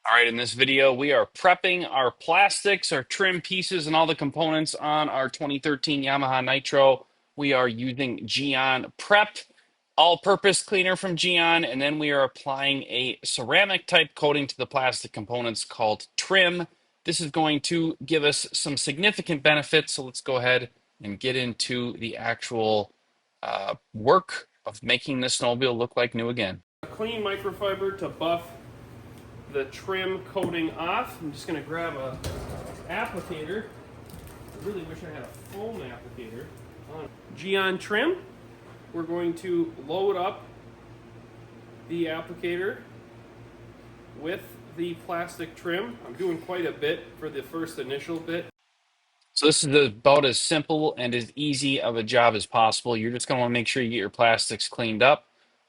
All right, in this video, we are prepping our plastics, our trim pieces, and all the components on our 2013 Yamaha Nytro. We are using Geon Prep, all-purpose cleaner from Geon, and then we are applying a ceramic type coating to the plastic components called Trim. This is going to give us some significant benefits, so let's go ahead and get into the actual work of making this snowmobile look like new again. A clean microfiber to buff the trim coating off. I'm just going to grab a applicator. I really wish I had a foam applicator. On Geon Trim, we're going to load up the applicator with the plastic trim. I'm doing quite a bit for the first initial bit. So this is about as simple and as easy of a job as possible. You're just going to want to make sure you get your plastics cleaned up.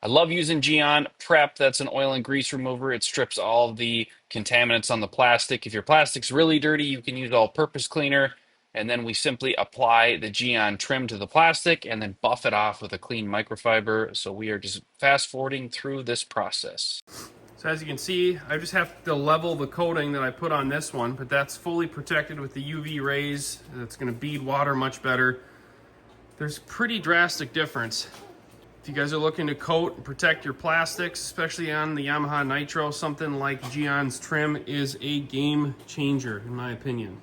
I love using Geon Prep. That's an oil and grease remover. It strips all of the contaminants on the plastic. If your plastic's really dirty, you can use all-purpose cleaner. And then we simply apply the Geon Trim to the plastic and then buff it off with a clean microfiber. So we are just fast-forwarding through this process. So as you can see, I just have to level the coating that I put on this one, but that's fully protected with the UV rays. It's going to bead water much better. There's a pretty drastic difference. If you guys are looking to coat and protect your plastics, especially on the Yamaha Nytro, something like Geon's Trim is a game changer, in my opinion.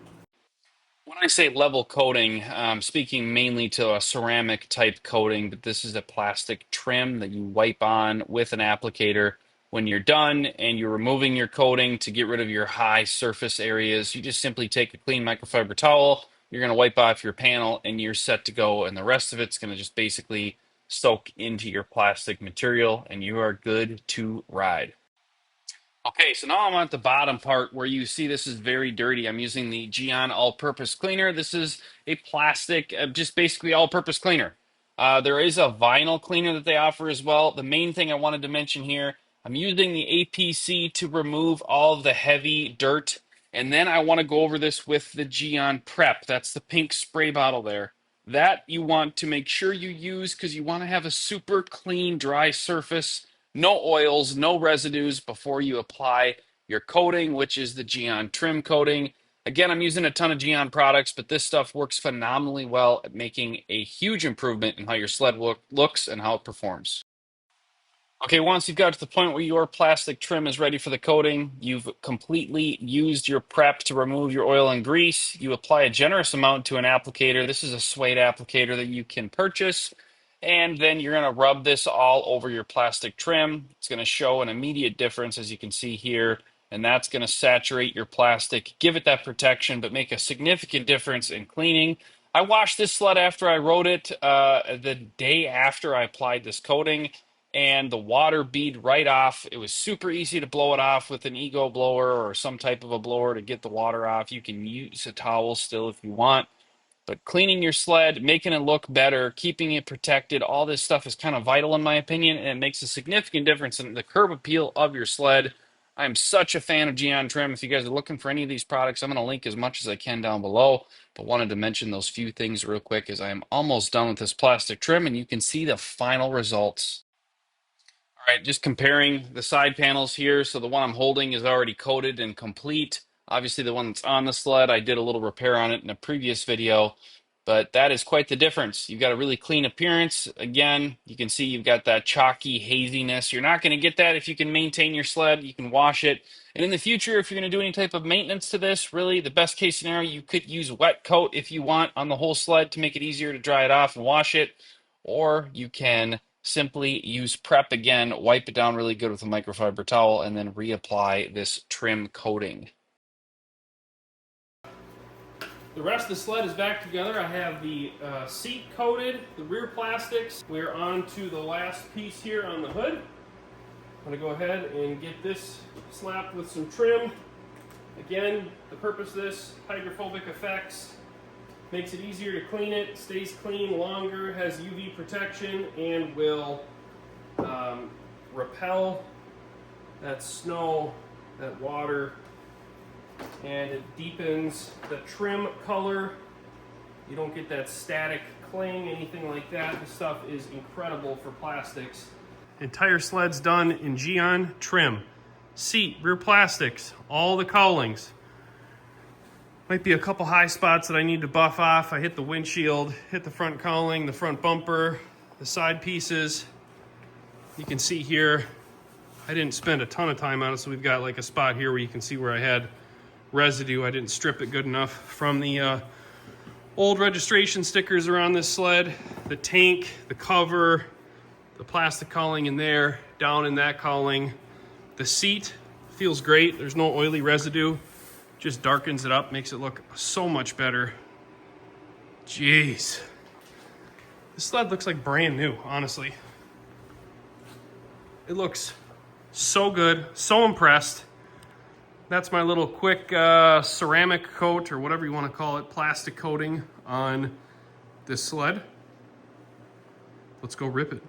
When I say level coating, I'm speaking mainly to a ceramic type coating, but this is a plastic trim that you wipe on with an applicator. When you're done and you're removing your coating to get rid of your high surface areas, you just simply take a clean microfiber towel, you're going to wipe off your panel, and you're set to go. And the rest of it's going to just basically soak into your plastic material, and you are good to ride. Okay, so now I'm at the bottom part where you see this is very dirty. I'm using the Geon all-purpose cleaner. This is a plastic, just basically all-purpose cleaner. There is a vinyl cleaner that they offer as well. The main thing I wanted to mention here, I'm using the APC to remove all of the heavy dirt. And then I want to go over this with the Geon Prep. That's the pink spray bottle there. That you want to make sure you use because you want to have a super clean, dry surface. No oils, no residues before you apply your coating, which is the Geon Trim coating. Again, I'm using a ton of Geon products, but this stuff works phenomenally well at making a huge improvement in how your sled looks and how it performs. Okay, once you've got to the point where your plastic trim is ready for the coating, you've completely used your prep to remove your oil and grease. You apply a generous amount to an applicator. This is a suede applicator that you can purchase. And then you're going to rub this all over your plastic trim. It's going to show an immediate difference, as you can see here. And that's going to saturate your plastic, give it that protection, but make a significant difference in cleaning. I washed this sled after I rode it the day after I applied this coating, and the water bead right off. It was super easy to blow it off with an ego blower or some type of a blower to get the water off. You can use a towel still if you want, but cleaning your sled, making it look better, keeping it protected, all this stuff is kind of vital in my opinion, and it makes a significant difference in the curb appeal of your sled. I'm such a fan of Geon Trim. If you guys are looking for any of these products, I'm going to link as much as I can down below, but wanted to mention those few things real quick as I am almost done with this plastic trim, and you can see the final results. All right, just comparing the side panels here. So the one I'm holding is already coated and complete. Obviously, the one that's on the sled, I did a little repair on it in a previous video, but that is quite the difference. You've got a really clean appearance. Again, you can see you've got that chalky haziness. You're not going to get that if you can maintain your sled. You can wash it. And in the future, if you're going to do any type of maintenance to this, really the best case scenario, you could use wet coat if you want on the whole sled to make it easier to dry it off and wash it, or you can simply use prep again, wipe it down really good with a microfiber towel, and then reapply this trim coating. The rest of the sled is back together. I have the seat coated, the rear plastics. We're on to the last piece here on the hood. I'm going to go ahead and get this slapped with some trim. Again, the purpose of this, hydrophobic effects. Makes it easier to clean it, stays clean longer, has UV protection, and will repel that snow, that water, and it deepens the trim color. You don't get that static cling, anything like that. This stuff is incredible for plastics. Entire sled's done in Geon Trim. seat, rear plastics, all the cowlings. Might be a couple high spots that I need to buff off. I hit the windshield, hit the front cowling, the front bumper, the side pieces. You can see here, I didn't spend a ton of time on it, so we've got like a spot here where you can see where I had residue. I didn't strip it good enough from the old registration stickers around this sled. The tank, the cover, the plastic cowling in there, down in that cowling. The seat feels great. There's no oily residue. Just darkens it up, makes it look so much better. Jeez. This sled looks like brand new, honestly. It looks so good, so impressed. That's my little quick ceramic coat, or whatever you want to call it, plastic coating on this sled. Let's go rip it.